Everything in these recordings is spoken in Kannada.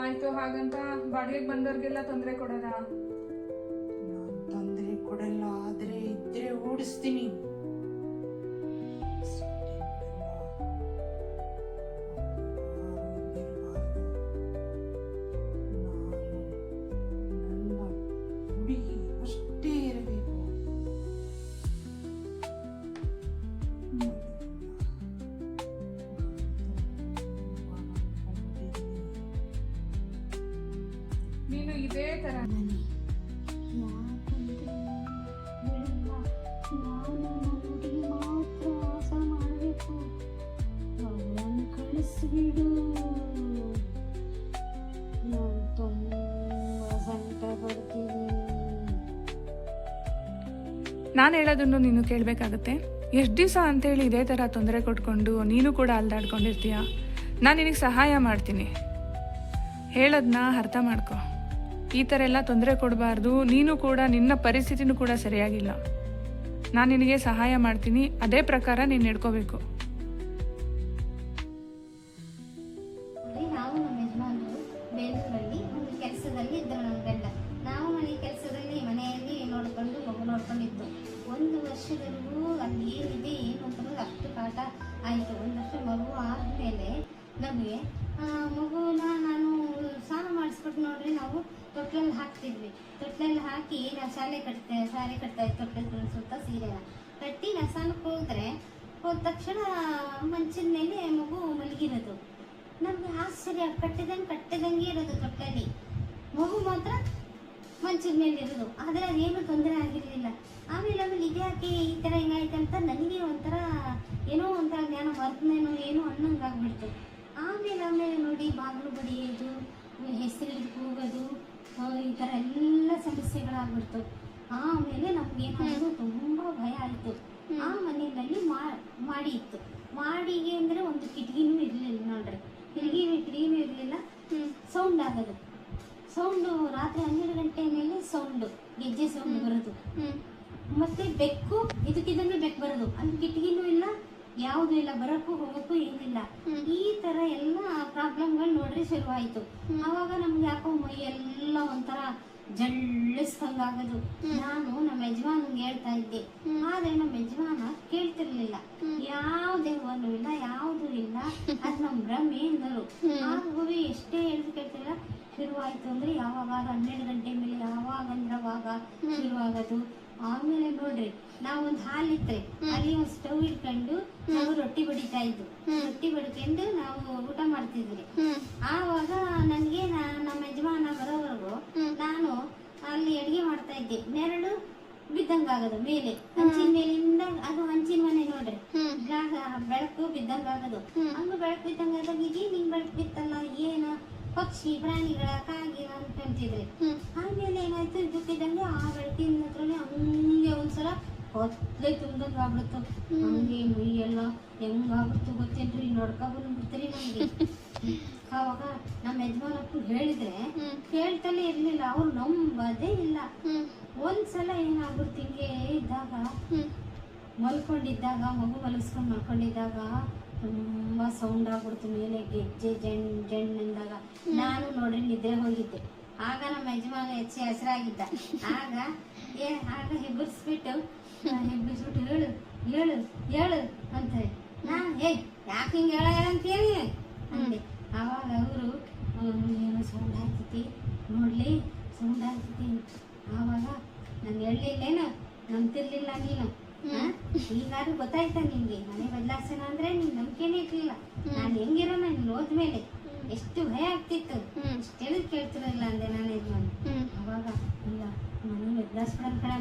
ಆಯ್ತು ಹಾಗಂತ ಬಾಡಿಗೆಗೆ ಬಂದವ್ರಿಗೆಲ್ಲ ತೊಂದರೆ ಕೊಡೋದ? ನಾನು ತೊಂದರೆ ಕೊಡಲ್ಲ, ಆದ್ರೆ ಇದ್ರೆ ಓಡಿಸ್ತೀನಿ. ಹುಡುಗಿ ಅಷ್ಟೇ ಇರಬೇಕು. ನೀನು ಇದೇ ತರ ಕಳಿಸ್ಬಿಡು. ನಾನು ತುಂಬ ಸಂಕಟ ಪಡ್ತೀನಿ. ನಾನು ಹೇಳೋದನ್ನು ನೀನು ಕೇಳಬೇಕಾಗತ್ತೆ. ಎಷ್ಟು ದಿವಸ ಅಂತೇಳಿ ಇದೇ ಥರ ತೊಂದರೆ ಕೊಟ್ಕೊಂಡು ನೀನು ಕೂಡ ಅಲ್ದಾಡ್ಕೊಂಡಿರ್ತೀಯ. ನಾನು ನಿನಗೆ ಸಹಾಯ ಮಾಡ್ತೀನಿ, ಹೇಳೋದನ್ನ ಅರ್ಥ ಮಾಡ್ಕೊ. ಈ ಥರ ಎಲ್ಲ ತೊಂದರೆ ಕೊಡಬಾರ್ದು. ನೀನು ಕೂಡ ನಿನ್ನ ಪರಿಸ್ಥಿತಿನೂ ಕೂಡ ಸರಿಯಾಗಿಲ್ಲ. ನಾನು ನಿನಗೆ ಸಹಾಯ ಮಾಡ್ತೀನಿ, ಅದೇ ಪ್ರಕಾರ ನೀನು ನಡ್ಕೋಬೇಕು. ನಾವು ನಮ್ಮ ಯಜಮಾನರು ಬೆಂಗಳೂರಲ್ಲಿ ಒಂದು ಕೆಲಸದಲ್ಲಿ ಇದ್ದರು. ನಮ್ಮ ಗಂಡ ನಾವು ಕೆಲಸದಲ್ಲಿ ಮನೆಯಲ್ಲಿ ನೋಡ್ಕೊಂಡು ಮಗು ನೋಡ್ಕೊಂಡಿದ್ದು. 1 ವರ್ಷದವರೆಗೂ ಅಲ್ಲಿ ಏನಿದೆ ಏನು ಅಂತಂದ್ರೆ ಅಷ್ಟು ಕಾಟ ಆಯಿತು. 1 ವರ್ಷ ಮಗು ಆದಮೇಲೆ ನಮಗೆ ಮಗುನ ನಾನು ಸ್ನಾನ ಮಾಡಿಸ್ಬಿಟ್ಟು ನೋಡ್ರಿ, ನಾವು ತೊಟ್ಲಲ್ಲಿ ಹಾಕ್ತಿದ್ವಿ. ತೊಟ್ಲಲ್ಲಿ ಹಾಕಿ ನಾವು ಶಾಲೆ ಕಟ್ತಾ ಇದ್ವಿ. ತೊಟ್ಲಲ್ಲಿ ಸುತ್ತ ಸೀರೆನ ಕಟ್ಟಿ ನಾವು ಸ್ನಾನಕ್ಕೆ ಹೋದ ತಕ್ಷಣ ಮಂಚದ ಮೇಲೆ ಮಗು ಮಲಗಿರೋದು. ನಮ್ಗೆ ಆಶ್ಚರ್ಯ, ಕಟ್ಟಿದಂಗೆ ಇರೋದು ತೊಟ್ಟಲ್ಲಿ, ಮಗು ಮಾತ್ರ ಮಂಚದ ಮೇಲೆ ಇರೋದು. ಆದರೆ ಅದೇನು ತೊಂದರೆ ಆಗಿರಲಿಲ್ಲ. ಆಮೇಲೆ ಇದ್ಯಾಕೆ ಈ ಥರ ಹಿಂಗಾಯ್ತು ಅಂತ ನನಗೆ ಒಂಥರ ಏನೋ ಒಂಥರ ಜ್ಞಾನ ಮರ್ತನೇನೋ ಏನೋ ಅನ್ನಂಗಾಗ್ಬಿಡ್ತು. ಆಮೇಲೆ ನೋಡಿ ಬಾಗಿಲು ಬಡಿಯೋದು, ಹೆಸರು ಕೂಗೋದು, ಈ ಥರ ಎಲ್ಲ ಸಮಸ್ಯೆಗಳಾಗ್ಬಿಡ್ತು. ಆಮೇಲೆ ನಮಗೇನಾದರೂ ತುಂಬ ಭಯ ಆಯಿತು. ಆ ಮನೆಯಲ್ಲಿ ಮಾಡಿ ಇತ್ತು. ಮಾಡಿಗೆ ಅಂದರೆ ಒಂದು ಕಿಟಕಿನೂ ಇರಲಿಲ್ಲ ನೋಡ್ರಿ, ಕಿಟಕಿನೂ ಇರಲಿಲ್ಲ. ಸೌಂಡ್ ಆಗೋದು, ಸೌಂಡು ರಾತ್ರಿ 12 ಗಂಟೆ ಮೇಲೆ ಸೌಂಡು, ಗೆಜ್ಜೆ ಸೌಂಡ್ ಬರೋದು. ಮತ್ತೆ ಬೆಕ್ಕು ಇದಕ್ಕಿದ್ದಂಗೆ ಬೆಕ್ಕು ಬರೋದು. ಅಲ್ಲಿ ಕಿಟಕಿನೂ ಇಲ್ಲ, ಯಾವುದೂ ಇಲ್ಲ, ಬರೋಕ್ಕೂ ಹೋಗೋಕ್ಕೂ ಏನಿಲ್ಲ. ಈ ಥರ ಎಲ್ಲ ಪ್ರಾಬ್ಲಮ್ಗಳು ನೋಡ್ರಿ ಶುರುವಾಯಿತು. ಆವಾಗ ನಮ್ಗೆ ಯಾಕೋ ಮೈ ಎಲ್ಲ ಒಂಥರ ಜಳ್ಳಿಸ್ದಂಗಾಗೋದು. ನಾನು ನಮ್ಮ ಯಜಮಾನಿಗೆ ಹೇಳ್ತಾ ಇದ್ದೆ, ಆದರೆ ನಮ್ಮ ಯಜಮಾನ ಕೇಳ್ತಿರ್ಲಿಲ್ಲ. ಯಾವ ದೆವ್ವನೂ ಇಲ್ಲ, ಯಾವುದೂ ಇಲ್ಲ, ಅದು ನಮ್ಮ ಭ್ರಮೆ ಎಂದರು. ಆಗೂ ಎಷ್ಟೇ ಹೇಳಿದ್ರು ಕೇಳ್ತಿಲ್ಲ. ಶುರುವಾಯಿತು ಅಂದರೆ ಯಾವಾಗ 12 ಗಂಟೆ ಮೇಲೆ ಯಾವಾಗಂದ್ರೆ ಅವಾಗ ಶುರುವಾಗೋದು. ಆಮೇಲೆ ನೋಡ್ರಿ, ನಾವೊಂದು ಹಾಲಿತ್ರೆ ಅಲ್ಲಿ ಒಂದು ಸ್ಟವ್ ಇಟ್ಕೊಂಡು ನಾವು ರೊಟ್ಟಿ ಬಡಿತಾ ಇದ್ದು. ರೊಟ್ಟಿ ಬಡ್ಕೊಂಡು ನಾವು ಊಟ ಮಾಡ್ತಿದ್ವಿ. ಆವಾಗ ನನಗೆ ನಮ್ಮ ಯಜಮಾನ ಬರೋವರೆಗೂ ನಾನು ಅಲ್ಲಿ ಅಡುಗೆ ಮಾಡ್ತಾ ಇದ್ದೆ. ನೆರಳು ಬಿದ್ದಂಗಾಗೋದು ಮೇಲೆ, ಹಂಚಿನ ಮೇಲಿಂದ, ಅದು ಹಂಚಿನ ಮನೆ ನೋಡ್ರಿ, ಬೆಳಕು ಬಿದ್ದಂಗಾಗೋದು. ಹಂಗ ಬೆಳಕು ಬಿದ್ದಂಗಾದಾಗ ನಿಂಗೆ ಬೆಳಕು ಬಿತ್ತಲ್ಲ, ಏನು ಪಕ್ಷಿ ಪ್ರಾಣಿಗಳ ಕಾಗಿ ಅನ್ಕೊಂತಿದ್ರಿ. ಆಮೇಲೆ ಏನಾಯ್ತು, ಇದಕ್ಕಿದ್ದಂಗೆ ಆ ಬೆಳಕಿನ ಹತ್ರನೇ ಹಂಗೆ ಒಂದ್ಸಲ ಹೊತ್ತಲೇ ತುಂಬ್ದಂಗೆ ಆಗ್ಬಿಡ್ತು. ಹಂಗೆ ಮೈಯೆಲ್ಲ ಹೆಂಗಾಗುತ್ತೋ ಗೊತ್ತೇನ್ರಿ, ನೋಡ್ಕೊಂಡ್ಬಿಡ್ತೀರಿ ನಮಗೆ. ಆವಾಗ ನಮ್ಮ ಯಜಮಾನಪ್ಪು ಹೇಳಿದ್ರೆ ಕೇಳ್ತಲೇ ಇರ್ಲಿಲ್ಲ, ಅವ್ರು ನಂಬದೇ ಇಲ್ಲ. ಒಂದ್ಸಲ ಏನಾಗ್ಬಿಡ್ತು, ಹಿಂಗೆ ಇದ್ದಾಗ ಮಲ್ಕೊಂಡಿದ್ದಾಗ, ಮಗು ಮಲಗಿಸ್ಕೊಂಡು ಮಲ್ಕೊಂಡಿದ್ದಾಗ ತುಂಬ ಸೌಂಡ್ ಆಗ್ಬಿಡ್ತು ಮೇಲೆ, ಗೆಜ್ಜೆ ಜಣ್ ಅಂದಾಗ. ನಾನು ನೋಡಿ ನಿದ್ರೆ ಹೋಗಿದ್ದೆ. ಆಗ ನಮ್ಮ ಯಜಮಾನ ಹೆಸರಾಗಿದ್ದ. ಆಗ ಹೆಬ್ಬರಿಸ್ಬಿಟ್ಟು ಹೇಳು ಹೇಳು ಹೇಳು ಅಂತಾರೆ. ನಾನು ಯಾಕೆ ಹಿಂಗೆ ಹೇಳಂತೇಳಿ ಅಂದೆ. ಆವಾಗ ಅವರು ಏನೋ ಸೌಂಡ್ ಆಗ್ತೈತಿ ನೋಡ್ಲಿ, ಸೌಂಡ್ ಆಗ್ತೈತಿ. ಆವಾಗ ನಾನು ಹೇಳಲಿಲ್ಲೇನು, ನಂಬ್ತಿರ್ಲಿಲ್ಲ ನೀನು. ಈಗಾದ್ರೂ ಗೊತ್ತಾಯ್ತಾ ನಿಂಗೆ ಮನೆ ಬದಲಾಯಿಸೋಣ ಅಂದ್ರೆ ನಿನ್ ನಂಬಿಕೆನೇ ಇರ್ಲಿಲ್ಲ. ನಾನು ಹೆಂಗಿರೋ ನಾನು ಹೋದ್ಮೇಲೆ ಎಷ್ಟು ಭಯ ಆಗ್ತಿತ್ತು, ಎಷ್ಟು ಹೇಳಿದ್ ಕೇಳ್ತಿರಲಿಲ್ಲ ಅಂದೆ ನಾನು ಯಜಮಾನ. ಅವಾಗ ಇಲ್ಲ ಮನೆ ಬದಲಾಯಿಸ್ಬಿಡೋಣ ಕಣ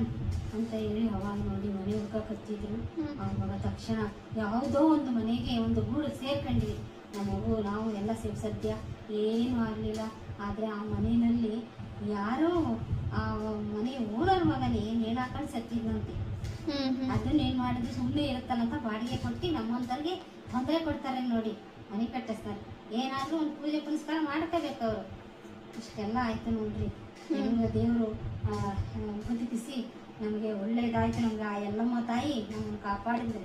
ಅಂತ ಹೇಳಿ ಅವಾಗ ನೋಡಿ ಮನೆ ಹುಡ್ಕತ್ತಿದ್ರು. ಆವಾಗ ತಕ್ಷಣ ಯಾವುದೋ ಒಂದು ಮನೆಗೆ ಒಂದು ಗೂಡು ಸೇರ್ಕೊಂಡಿವಿ. ನಮ್ಮ ಮಗು ನಾವು ಎಲ್ಲ ಸದ್ಯ ಏನೂ ಆಗಲಿಲ್ಲ. ಆದರೆ ಆ ಮನೆಯಲ್ಲಿ ಯಾರೋ ಆ ಮನೆ ಓನರ್ ಮಗನೇ ನೇಣು ಹಾಕೊಂಡು ಸತ್ತಿದ್ನಂತೆ. ಅದನ್ನೇನು ಮಾಡಿದ್ರು ಸುಮ್ಮನೆ ಇರುತ್ತಲ್ಲಂತ ಬಾಡಿಗೆ ಕೊಟ್ಟು ನಮ್ಮಂತವ್ರಿಗೆ ತೊಂದರೆ ಕೊಡ್ತಾರೆ ನೋಡಿ, ಮನೆ ಕಟ್ಟಿಸ್ತಾರೆ. ಏನಾದರೂ ಒಂದು ಪೂಜೆ ಪುನಸ್ಕಾರ ಮಾಡ್ಕೋಬೇಕು ಅವರು. ಇಷ್ಟೆಲ್ಲ ಆಯ್ತು ನೋಡ್ರಿ. ನಮ್ಗೆ ದೇವರು ಬದುಕಿಸಿ ನಮಗೆ ಒಳ್ಳೇದಾಯ್ತು. ನಮ್ಗೆ ಆ ಎಲ್ಲಮ್ಮ ತಾಯಿ ನಮ್ಮನ್ನು ಕಾಪಾಡಿದ್ರೆ.